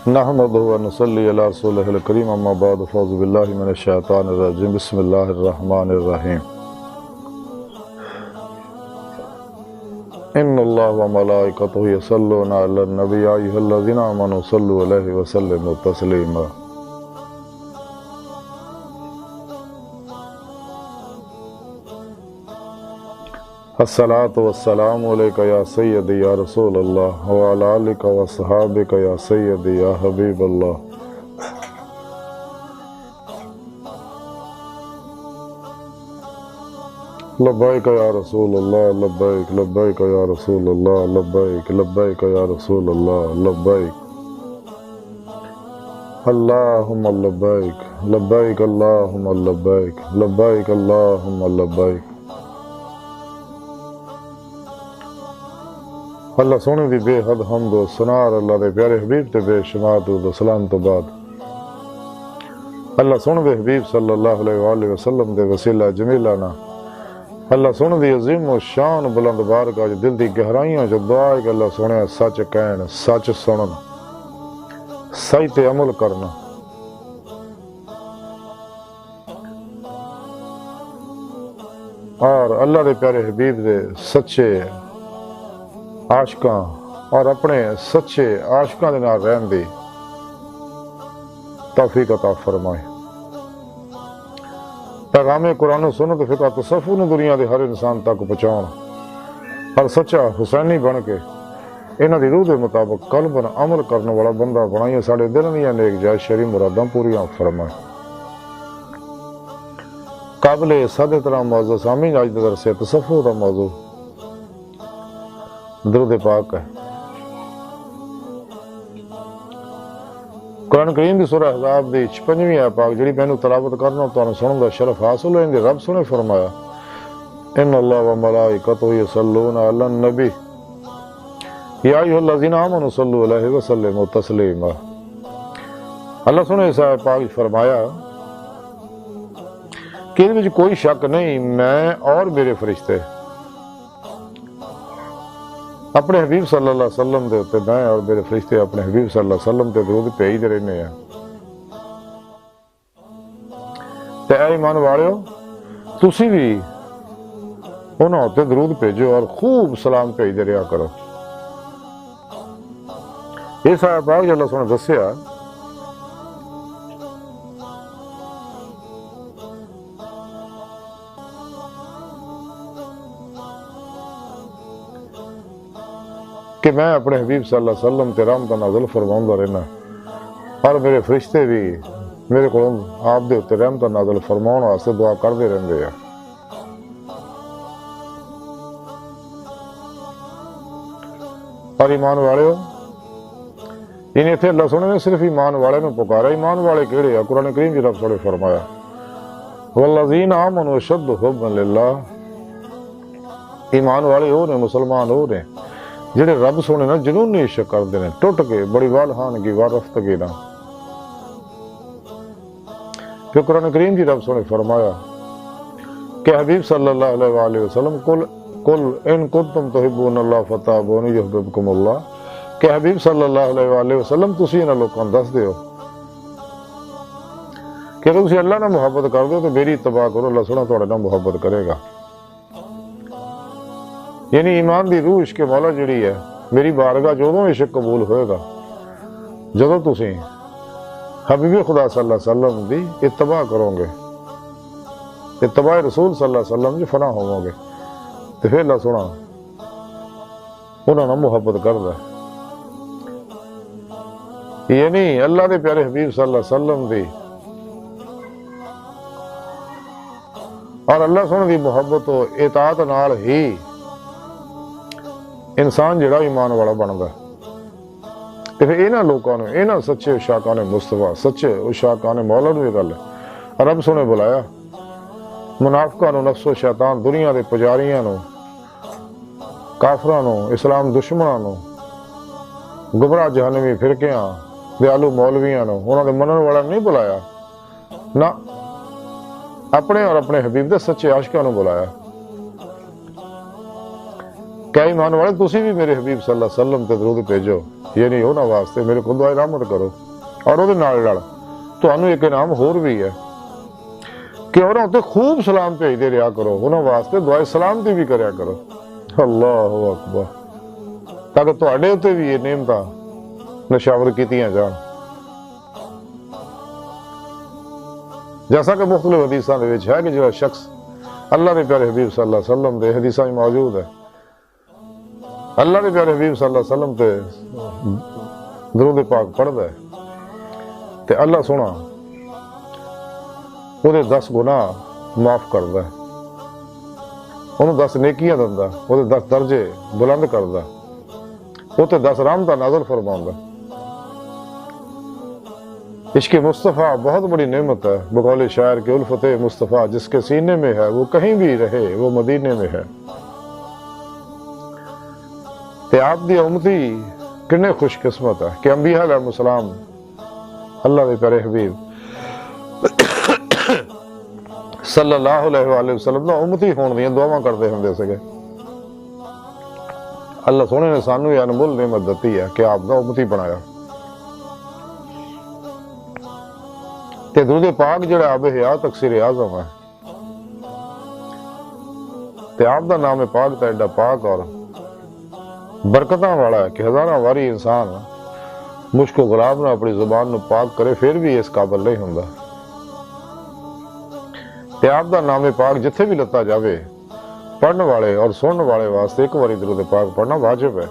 نحمدہ و نصلی علی رسولہ الکریم اما بعد فاعوذ باللہ من الشیطان الرجیم بسم اللہ الرحمن الرحیم ان اللہ و ملائکتہ یصلون علی النبی یا ایھا الذین آمنوا صلوا علیہ وسلموا تسلیما الصلاۃ والسلام علیک یا سیدی یا رسول اللہ وعلی آلک و صحابک یا سیدی یا حبیب اللہ لبیک یا رسول اللہ لبیک لبیک یا رسول اللہ لبیک لبیک یا رسول اللہ لبیک اللہم لبیک لبیک اللہم لبیک لبیک اللہم لبیک اللہ سونے دی بے حد حمد و ثناء اللہ دے پیارے حبیب تے بے شمار درود و سلام تو بعد اللہ سونے دے حبیب صلی اللہ علیہ وآلہ وسلم دے وسیلہ جمیلہ اللہ سونے دی عظیم و شان بلند بارگاہ جو دل دی گہرائیاں جو دعا ہے کہ اللہ سونے سچ کہن سچ سنن صحیح تے عمل کرنا اور اللہ دے پیارے حبیب دے سچے عاشقاں اور اپنے سچے عاشقاں دے نال رہن دی توفیق عطا فرمائے پیغام قرآن و سنت فقہ تصوف نو دنیا دے ہر انسان تک پہنچاؤن اور سچا حسینی بن کے انہاں دی روح دے مطابق قلباً عمل کرنے والا بندہ بنائیے ساڑے دل دیاں نیک جائز شرعی مراداں پوریاں فرمائے قابل صد احترام معزز سامعین اج دے درس تصوف دا موضوع درود پاک ہے قرآن کریم دی سورہ احزاب دی 56ویں آیت پاک جڑی مینوں تلاوت کرنا تانوں سنن دا شرف حاصل ہوئے رب سنے فرمایا ان اللہ و ملائکتہ یصلون علی النبی یا ایھا الذین آمنوا صلوا علیہ وسلموا تسلیما اللہ سنے اس آیت پاک فرمایا کہ اس وچ کوئی شک نہیں میں اور میرے فرشتے اپنے حبیب صلی اللہ علیہ وسلم دے ہوتے میں اور میرے فرشتے اپنے حبیب صلی اللہ علیہ وسلم دے درود بھیجتے رہنے ہیں تے اے ایمان والو تسی بھی انہاں تے درود بھیجو اور خوب سلام بھیجتے رہا کرو یہ صاحب پاک اللہ سنے دسیا کہ میں اپنے حبیب صلی اللہ علیہ وسلم تے رحمت نازل فرماؤں رہنا اور میرے فرشتے بھی میرے کو آپ دے ہوتے رحمت نازل فرماؤں واسطے دعا کرتے رہندے ہیں اور ایمان والے ہو یعنی اتنے اللہ سنے نے صرف ایمان والے نو پکارا ایمان والے کیڑے ہیں قرآن کریم جی رب سنے فرمایا والذین آمنوا اشد حبا للہ ایمان والے ہو نے مسلمان ہو نے جڑے رب سونے نا جنونی عشق کردے نے ٹوٹ کے بڑی والہانگی وارفتگی نا پھر قرآن کریم جی رب سونے فرمایا کہ حبیب صلی اللہ علیہ وآلہ وسلم قل ان کنتم تحبون اللہ فتابونی یحببکم اللہ کہ حبیب صلی اللہ علیہ وآلہ وسلم تسی انہاں لوکاں دس دیو کہ اگر تسی اللہ نہ محبت کر دو تو میری اتباع کرو اللہ سونا تھوڑے نہ محبت کرے گا یعنی ایمان دی روح عشق مولا جڑی ہے میری بارگاہ جدوں عشق قبول ہوئے گا جدوں تسی حبیب خدا صلی اللہ علیہ وسلم دی اتباع کرو گے اتباع رسول صلی اللہ علیہ وسلم جی فنا ہوو گے تو پھر اللہ سونا انہوں نے محبت کر ہے یعنی اللہ دے پیارے حبیب صلی اللہ علیہ وسلم دی اور اللہ سونا دی محبت و اطاعت نال ہی انسان جڑا ایمان والا بنتا ہے پھر انہاں لوکاں نے انہاں سچے عشاقاں نے مصطفیٰ سچے عشاقاں نے مولا نو یہ گل ہے رب سنے بلایا منافقاں نو نفس و شیطان دنیا دے پجاریاں نو کافراں نو اسلام دشمناں نو گمراہ جہنمی فرقیاں دیالو مولویاں نو انہاں دے منن والا نہیں بلایا نہ اپنے اور اپنے حبیب دے سچے عاشقاں نو بلایا کیا ایمان والے تسی بھی میرے حبیب صلی اللہ علیہ وسلم تے درود بھیجو، یعنی انہاں واسطے میرے کو دعائے رحمت کرو۔ اور وہ نال تمہیں ایک انعام ہور بھی ہے کہ انہوں تے خوب سلام بھیجتے رہا کرو، انہاں واسطے دعائے سلامتی بھی کریا کرو۔ اللہ اکبر، تاکہ تواڈے اوتے بھی یہ نعمتاں نشاور کیتیاں جان۔ جیسا کہ مختلف حدیثاں دے وچ ہے کہ جو شخص اللہ دے پیارے حبیب صلی اللہ علیہ وسلم دے حدیثاں میں موجود ہے، اللہ دے پیارے حبیب صلی اللہ علیہ وسلم تے درود پاک پڑھدا ہے تے اللہ سونا وہ 10 گناہ معاف کردا ہے، انہوں 10 نیکیاں دندا، وہ 10 درجے بلند کردا، وہ تے 10 رحمتاں نازل فرماوندا۔ عشق مصطفیٰ بہت بڑی نعمت ہے، بقول شاعر کے الفت مصطفیٰ جس کے سینے میں ہے وہ کہیں بھی رہے، وہ مدینے میں ہے۔ تے آپ دی امتی کنے خوش قسمت ہے کہ انبیاء علیہ السلام اللہ دے پیارے حبیب صلی اللہ علیہ وآلہ وسلم دا امتی ہون دیاں دعاواں کرتے ہوندے سکے۔ اللہ سونے نے سانو یہ انمول نعمت دتی ہے کہ آپ دا امتی بنایا۔ تے درود پاک جڑا آب حیات اکثر اعظم ہے، تے آپ دا نام پاک تا ایڈا پاک اور برکتاں والا ہے کہ ہزاراں واری انسان مشک و غلاب نہ اپنی زبان نو پاک کرے پھر بھی اس قابل نہیں ہوندا۔ تے آپ دا نام پاک جتھے بھی لتا جاوے پڑھنے والے اور سننے والے واسطے ایک باری درود پاک پڑھنا واجب ہے۔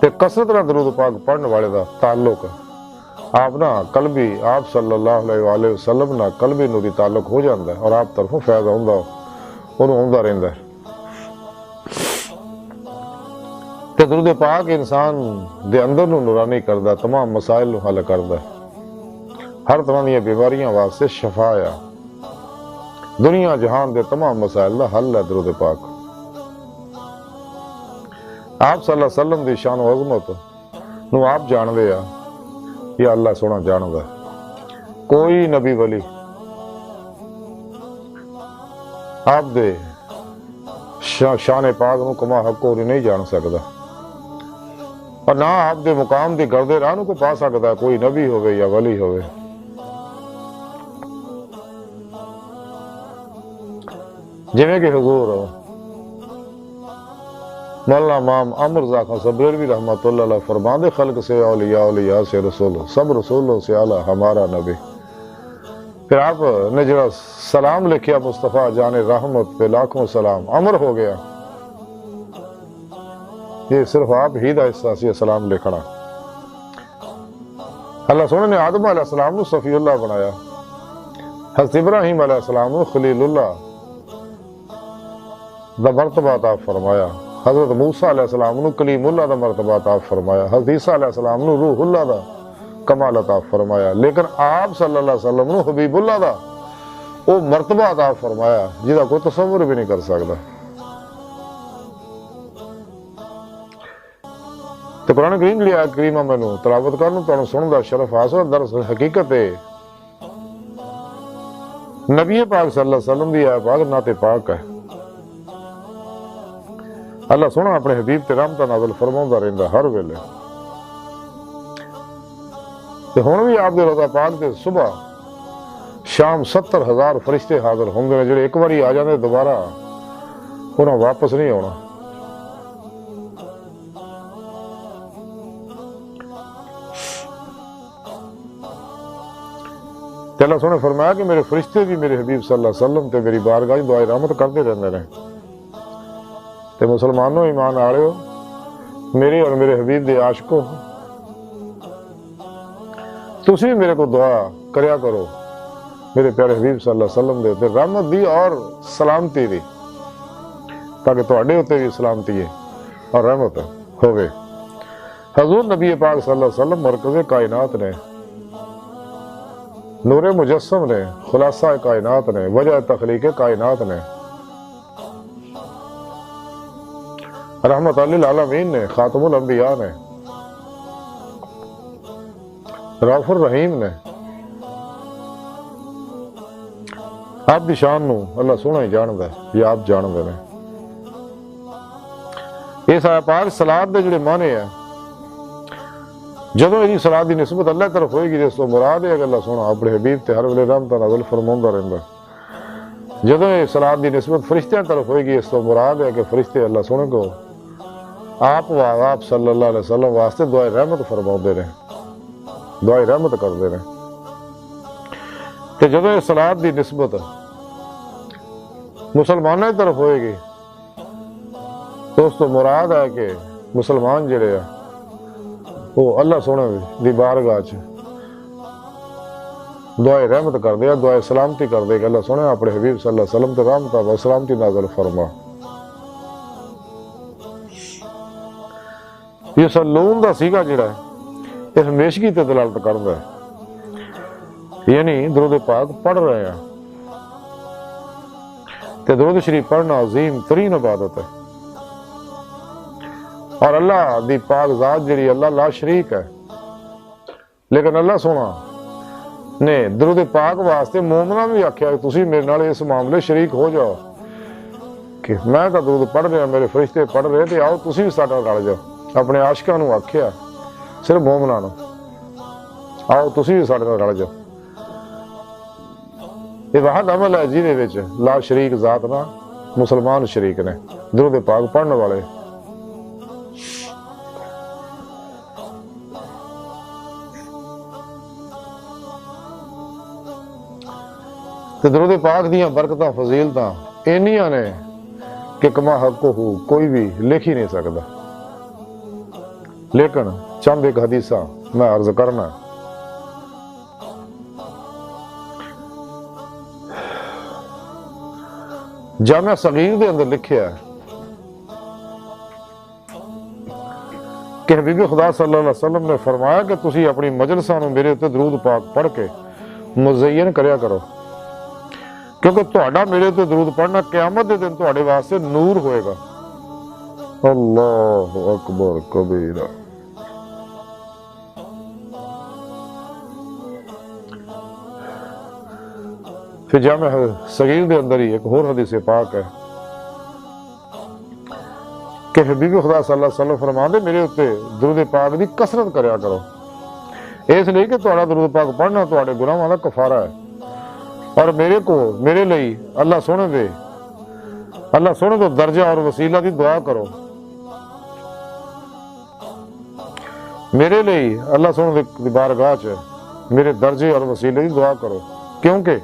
تے کثرت نال درود پاک پڑھنے والے دا تعلق آپ نا قلبی آپ صلی اللہ علیہ وآلہ وسلم نا قلبی نوری تعلق ہو جاندہ ہے اور آپ طرفوں فیض ہوندا انہوں ہوندا رہندا ہے۔ تے درود پاک انسان دے اندر نو نورانی کردا، تمام مسائل نو حل کردا، ہر طرح دی بیماریاں واسطے شفا ہے، دنیا جہان دے تمام مسائل دا حل ہے درود پاک۔ آپ صلی اللہ علیہ وسلم دی شان و عظمت نو آپ جان دے یا اللہ سونا جان دا، کوئی نبی ولی آپ دے شان پاک نو کما حق اور نہیں جان سکدا، اور نہ آپ دے مقام دی گردے راہ نو کو پا سکدا ہے کوئی نبی ہوئے یا ولی ہوئے۔ جویں کہ حضور مولانا امام عمر رضا خان سبریلوی رحمۃ اللہ علیہ فرماندے خلق سے اولیاء، اولیاء سے رسول، سب رسولوں سے اعلیٰ ہمارا نبی۔ پھر آپ نے جڑا سلام لکھیا مصطفیٰ جان رحمت پہ لاکھوں سلام امر ہو گیا، یہ صرف آپ ہی دا حصہ سی سلام لکھنا۔ اللہ سونے نے آدم علیہ السلام نو صفی اللہ بنایا، حضرت ابراہیم علیہ السلام نو خلیل اللہ دا مرتبہ عطا فرمایا، حضرت موسیٰ علیہ السلام نو کلیم اللہ دا مرتبہ عطا فرمایا، حضرت عیسیٰ علیہ السلام نو روح اللہ دا کمال عطا فرمایا، لیکن آپ صلی اللہ علیہ وسلم نو حبیب اللہ دا وہ مرتبہ عطا فرمایا جہاں کوئی تصور بھی نہیں کر سکتا۔ تو قرآن کریم لیا کریمہ مینوں تلاوت کرنوں تانوں سنن دا شرف حاصل، دراصل حقیقت ہے نبی پاک صلی اللہ علیہ وسلم دی ہے پاک نعت پاک ہے۔ اللہ سونا اپنے حبیب تے رحمتاں نازل فرماوندا رہندا ہر ویلے، تے ہن بھی آپ دے روضہ پاک تے صبح شام 70,000 فرشتے حاضر ہوں گے جڑے ایک باری آ جاندے دوبارہ انہاں واپس نہیں آنا۔ تے اللہ سونے فرمایا کہ میرے فرشتے بھی میرے حبیب صلی اللہ علیہ وسلم تے میری بارگاہ دعائے رحمت کرتے رہندے نے۔ تے مسلمانوں ایمان آڑے ہو، میرے اور میرے حبیب دے عاشقوں، تسی بھی میرے کو دعا کریا کرو میرے پیارے حبیب صلی اللہ علیہ وسلم دے تے رحمت دی اور سلامتی دی، تاکہ تواڈے اوتے بھی سلامتی ہے اور رحمت ہوئے۔ حضور نبی پاک صلی اللہ علیہ وسلم مرکز کائنات نے، نور مجسم نے، خلاصہ کائنات نے، وجہ تخلیق کائنات نے، رحمت للعالمین نے، خاتم الانبیاء نے، رؤوف الرحیم نے، آپ دی شان نو اللہ سونا ہی جاندا ہے یا آپ جاندے نے. اس آیت پاک صلات دے جڑے معنی ہے جدوں یہ صلات دی نسبت اللہ طرف ہوئے گی اس تو مراد ہے کہ اللہ سونا اپنے حبیب تے ہر ویلے رحمت نازل فرماوندا رہندا. جدوں یہ صلات دی نسبت فرشتیاں طرف ہوئے گی اس تو مراد ہے کہ فرشتے اللہ سونے کو آپ صلی اللہ علیہ وسلم واسطے دعائے رحمت فرماؤندے نے دعائے رحمت کردے نے. تے جدوں یہ صلات دی نسبت مسلمانوں کی طرف ہوئے گی تو اس تو مراد ہے کہ مسلمان جڑے ہیں وہ اللہ سونے دی بارگاہ چ دعائے رحمت کر دیا دعائے سلامتی کر دے کہ اللہ سونے اپنے حبیب صلی اللہ علیہ وسلم تے رحمت و سلامتی نازل فرما. یہ سلون دا سیگا جڑا ہے اس ہمیشگی تے دلالت کردا ہے یعنی درود پاک پڑھ رہے ہیں تے درود شریف پڑھنا عظیم ترین عبادت ہے اور اللہ دی پاک ذات جڑی اللہ لا شریک ہے لیکن اللہ سونا نے درود پاک واسطے مومناں بھی آکھیا کہ تسی میرے نال اس معاملے شریک ہو جاؤ کہ میں تو درود پڑھ رہا میرے فرشتے پڑھ رہے تے آؤ تسی بھی ساڈے نال رل جاؤ. اپنے عاشقاں نو آکھیا صرف مومناں نو آؤ تسی بھی ساڈے نال رل جاؤ. یہ واحد عمل ہے جہدے وچ لا شریک ذات نہ مسلمان شریک نے درود پاک پڑھنے والے. تے درود پاک دیاں برکتاں فضیلتاں اینیاں نے کہ کما حق ہو کوئی بھی لکھ ہی نہیں سکتا. لیکن چند ایک حدیثاں میں عرض کرنا. جامع صغیر دے اندر لکھیا ہے کہ حبیب خدا صلی اللہ علیہ وسلم نے فرمایا کہ تسی اپنی مجلساں نو میرے تے درود پاک پڑھ کے مزین کریا کرو کیونکہ تہاڈا میرے تے درود پڑھنا قیامت دے دن تہاڈے واسطے نور ہوئے گا. اللہ اکبر کبیرہ. پھر جامع صغیر دے اندر ہی ایک اور حدیث پاک ہے کہ حبیب خدا صلی اللہ علیہ وسلم فرماندے میرے اوتے درود پاک دی کثرت کریا کرو اس لیے کہ تہاڈا درود پاک پڑھنا تہاڈے گناہاں دا کفارہ ہے اور میرے لئی اللہ سونے تو درجہ اور وسیلہ دی دعا کرو. میرے لئی اللہ سونے دی بارگاہ چ میرے درجے اور وسیلے دی دعا کرو کیونکہ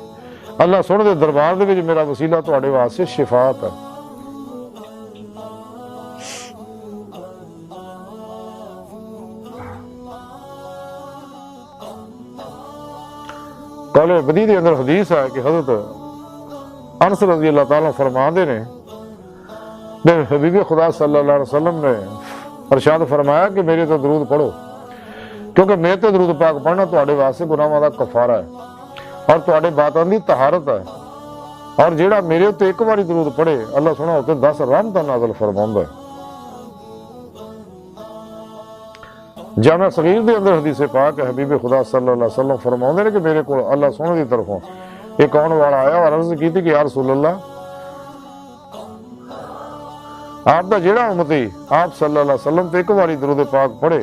اللہ سونے دے دربار دے وچ میرا وسیلہ تہاڈے واسطے شفاعت ہے. قول بدی دے اندر حدیث ہے کہ حضرت انس رضی اللہ تعالیٰ فرماندے نے حبیب خدا صلی اللہ علیہ وسلم نے ارشاد فرمایا کہ میرے تے درود پڑھو کیونکہ میرے تے درود پاک پڑھنا تہاڈے واسطے گناہاں دا کفارہ ہے اور تہاڈے باطن دی طہارت ہے اور جیڑا میرے تے ایک باری درود پڑھے اللہ سونا اوتے 10 رحمتاں نازل فرماوندا ہے. جامع صغیر دے اندر حدیث پاک ہے حبیب خدا صلی اللہ علیہ وسلم فرماؤندے نے کہ میرے کو اللہ سونے دی طرفوں ایک آن والا آیا اور عرض کی تھی کہ یا رسول اللہ آپ دا جیڑا امتی آپ صلی اللہ علیہ وسلم تے ایک باری درود پاک پڑھے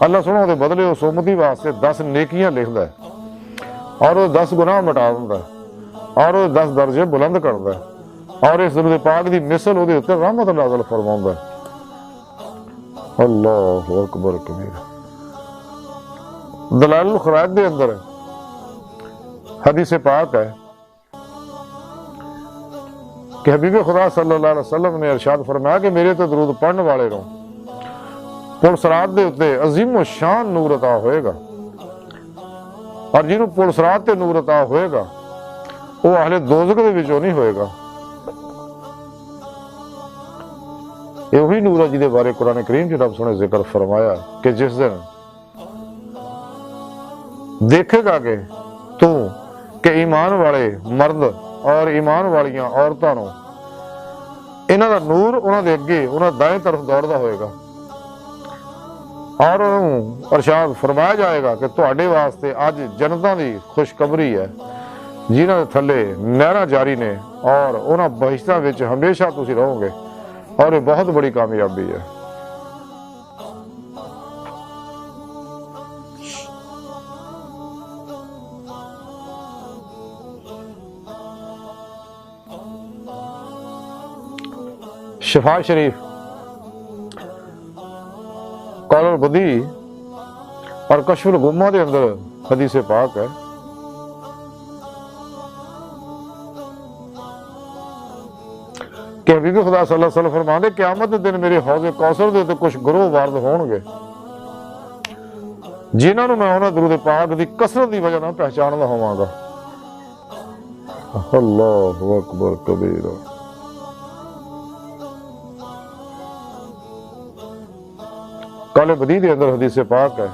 اللہ سونا دے بدلے اس امتی واسطے 10 نیکیاں لکھدا ہے اور وہ 10 گناہ مٹا دیندا ہے اور وہ 10 درجے بلند کردا ہے اور اس درود پاک دی مثل اودے اوتے رحمت نازل فرماوندا ہے. اللہ اکبر کبیر. دلائل الخرائط دے اندر حدیث پاک ہے کہ حبیب خدا صلی اللہ علیہ وسلم نے ارشاد فرمایا کہ میرے تے درود پڑھنے والے نو پل صراط دے اتے عظیم و شان نور عطا ہوئے گا اور جنہوں پل صراط تے نور عطا ہوئے گا وہ اہل دوزخ دے وچوں نہیں ہوئے گا. یہ وہی نور ہے جہدے بارے قرآن کریم رب سنے ذکر فرمایا کہ جس دن دیکھے گا کہ تو کہ ایمان والے مرد اور ایمان والیاں عورتاں نو انہاں دا نور انہاں دے اگے انہاں دائیں طرف دوڑدا ہوئے گا اور انہوں ارشاد فرمایا جائے گا کہ تہاڈے واسطے اج جنتاں دی خوشخبری ہے ਜਿਨ੍ਹਾਂ ਦੇ ਥੱਲੇ ਨਹਿਰਾਂ ਜਾਰੀ ਨੇ ਔਰ ਉਹਨਾਂ ਬਹਿਸ਼ਤਾਂ ਵਿੱਚ ਹਮੇਸ਼ਾ ਤੁਸੀਂ ਰਹੋਗੇ ਔਰ ਇਹ ਬਹੁਤ ਬੜੀ ਕਾਮਯਾਬੀ ਹੈ। شفا شریف قول البدی اور کشف الغمہ دے اندر حدیث پاک ہے کہ حبیب خدا صلی اللہ علیہ وسلم فرماندے قیامت کے دن میرے حوض کوثر دے تے کچھ گروہ وارد ہون گے جنہاں نوں میں انہاں درود پاک دی کثرت دی وجہ نال پہچاندا ہوواں گا۔ اللہ اکبر کبیرہ۔ قول بدی دے اندر حدیث پاک ہے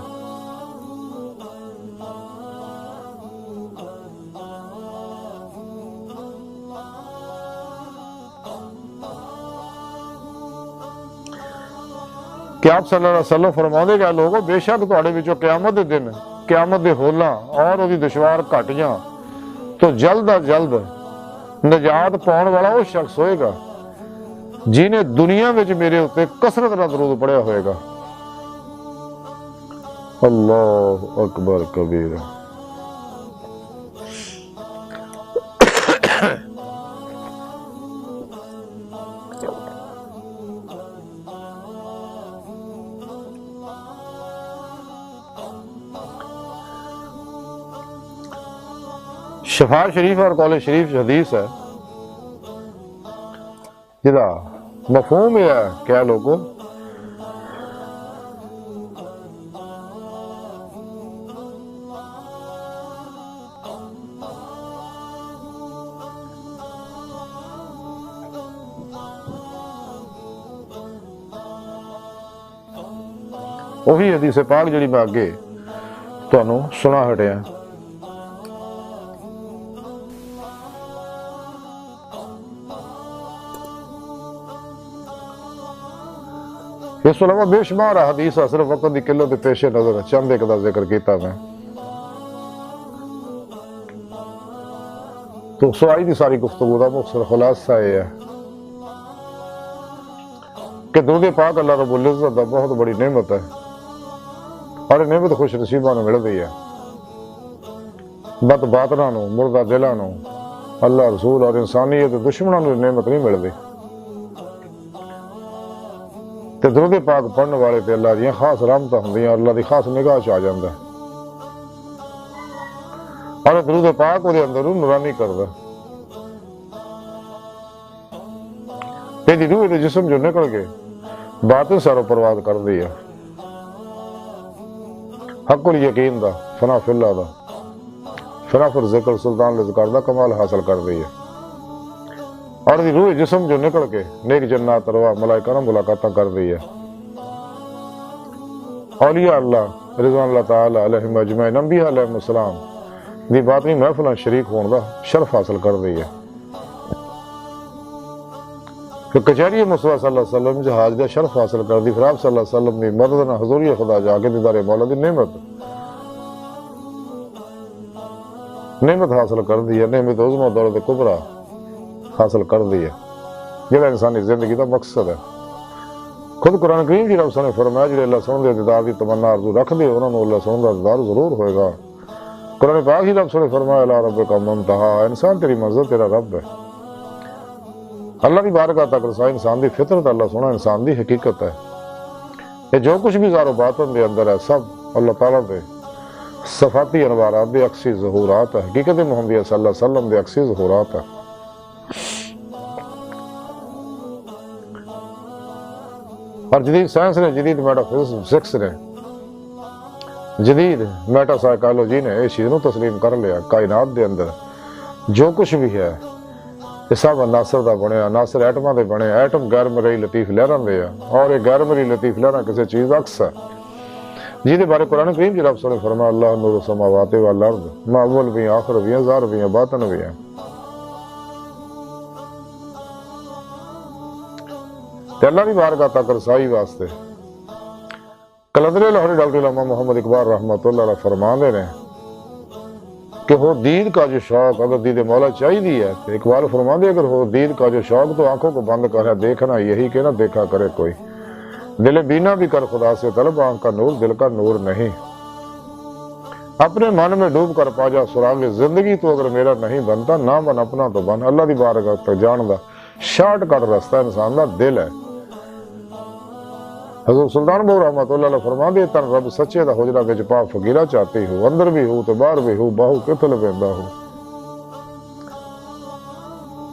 کہ آپ صلی اللہ علیہ وسلم فرماندے کہ لوگوں بے شک تواڈے وچوں قیامت دے دن قیامت دے ہولاں اور وہ دشوار گھٹیاں تو جلد از جلد نجات پاؤن والا وہ شخص ہوئے گا جنہیں دنیا وچ میرے اوتے کثرت نال درود پڑھیا ہوئے گا۔ اللہ اکبر کبیرہ۔ شفا شریف اور قول شریف حدیث ہے جدا مفہوم یہ ہے کیا لوگوں وہی حدیث پاک جڑی میں اگے تانوں سنا ہٹیا۔ اس تو علاوہ بے شمار حدیث صرف وقت دی قلت دے پیش نظر چند ایک دا ذکر کیتا میں تو سوائی دی ساری گفتگو دا مختصر خلاصہ یہ ہے کہ درود پاک اللہ رب العزت دا بہت بڑی نعمت ہے اور یہ نعمت خوش نصیباں نوں مل رہی ہے۔ بد باطناں نوں مردہ دلاں نوں اللہ رسول اور انسانیت دشمناں نوں نعمت نہیں مل رہی۔ تے درود پاک پڑھنے والے تے اللہ دیاں خاص رحمتاں ہوندیاں اور اللہ دی خاص نگاہ چ آ جاندا ہے اور درود پاک دے اندر نورانی کردا تے دی روح دے جسم جو نکل کے باطن سارو پرواز کر دی ہے۔ حق الیقین دا فنا فی اللہ دا فنا فر ذکر سلطان لذکر دا کمال حاصل کر دی ہے اور دی روح جسم جو نکل کے نیک جنات روا ملائکہ نال ملاقاتاں کر دی ہے۔ اولیاء اللہ رضوان اللہ تعالی علیہم اجمعین انبیاء علیہم السلام دی باطنی محفلاں شریک ہون دا شرف حاصل کر دی ہے۔ کہ کچہری مصطفیٰ صلی اللہ علیہ وسلم جہاز دا شرف حاصل کر دی، پھر آپ صلی اللہ علیہ وسلم دی مدد نہ حضوری خدا جا کے دیدار مولا دی نعمت حاصل کر دی ہے، نعمت عظمی دولت کبریٰ حاصل کر دی ہے جہاں انسانی زندگی دا مقصد ہے۔ خود قرآن کریم کی رب نے فرمایا جڑے اللہ سونے دے دیدار دی تمنا آرزو رکھ دے انہوں نے اللہ سونے دا دیدار ضرور ہوئے گا۔ قرآن پاک ہی رب نے فرمایا الی ربک منتہا، انسان تیری منزل تیرا رب ہے۔ اللہ کی بارگاہ تک رسائی انسان دی فطرت اللہ سونا انسان دی حقیقت ہے۔ یہ جو کچھ بھی ظاہر و باطن دے اندر ہے سب اللہ تعالیٰ دے صفاتی انوارات دے عکسی ظہورات ہے، حقیقت محمدیہ صلی اللہ علیہ وسلم دے عکسی ظہورات ہے۔ اور جدید سائنس نے، جدید میٹا فزکس نے، جدید میٹا سائیکالوجی نے اس چیز نو تسلیم کر لیا کائنات دے اندر جو کچھ بھی ہے یہ سب عناصر دا بنے، عناصر ایٹماں دے بنے، ایٹم غیر مرئی لطیف لہراں دے ہیں اور یہ غیر مرئی لطیف لہراں کسی چیز عکس ہے جہدے بارے قرآن کریم رب نے فرمایا اللہ نور السماوات والارض، ما اول بھی ہیں آخر بھی ہیں ظاہر بھی ہیں باطن بھی ہیں۔ تے اللہ کی بارگاہ تک رسائی واسطے کلندر لاہوری ڈاکٹر علامہ محمد اقبال رحمۃ اللہ علیہ فرماندے نے کہ ہو دید کا جو شوق اگر دید مولا چاہیے ہے تو اقبال فرما دے اگر ہو دید کا جو شوق تو آنکھوں کو بند کر ہے دیکھنا یہی کہ نہ دیکھا کرے کوئی دل بینا بھی کر خدا سے طلب آنکھ کا نور دل کا نور نہیں اپنے من میں ڈوب کر پا جا سراغ زندگی تو اگر میرا نہیں بنتا نہ بن اپنا تو بن اللہ دی بارگاہ تک جان دا شارٹ کٹ رستہ انسان دا دل ہے حضرت سلطان بہو رحمت اللہ علیہ فرما دے تن رب سچے دا حجرہ وچ پا فقیرہ چاہتی ہو اندر بھی ہو تو باہر بھی ہو باہو کتل پیندا ہو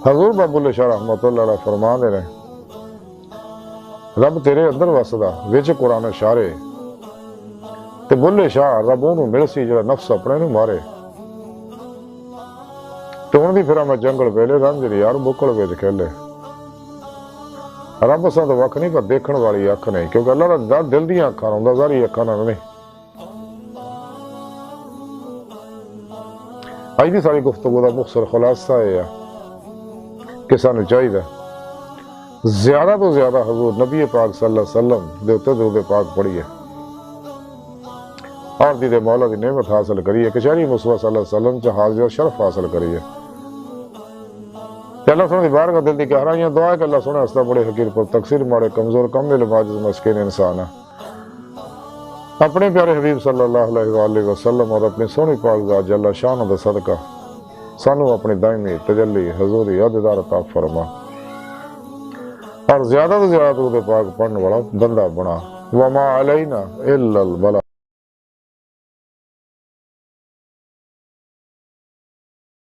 حضور باب اللہ شاہ رحمت اللہ علیہ فرما دے رہے رب تیرے اندر وسدا وچ قرآن اشارے تے بلے شاہ رب انہوں مل سی جڑا نفس اپنے نو مارے ٹون دی پھرا میں جنگل ویلے رنجر یار بکڑ وچ کھیلے رب اساں تو وقت نہیں پر دیکھن والی اکھ نہیں کیونکہ اللہ دا دل دیاں اکھاں ہوندا ظاہری اکھاں نال نہیں اج دی ساری گفتگو دا مختصر خلاصہ ہے کہ سانو چاہیے زیادہ تو زیادہ حضور نبی پاک صلی اللہ علیہ وسلم دے اوتے درود پاک پڑھیے اور دید مولا دی نعمت حاصل کریے کچہری مصطفیٰ صلی اللہ علیہ وسلم چا حاضر شرف حاصل کریے کہ اللہ سنے دی بارگاہ دل دی گہرائیاں دعا ہے کہ اللہ سنے ہستا بڑے حقیر پر تقصیر ماڑے کمزور کم علم عاجز مسکین انسان ہے اپنے پیارے حبیب صلی اللہ علیہ وآلہ وسلم اور اپنی سونی پاک ذات جل شان دا صدقہ سانو اپنی دائمی تجلی حضوری عہدیدار عطا فرما اور زیادہ تو زیادہ درود پاک پڑھنے والا بندہ بنا وما علینا الا البلاغ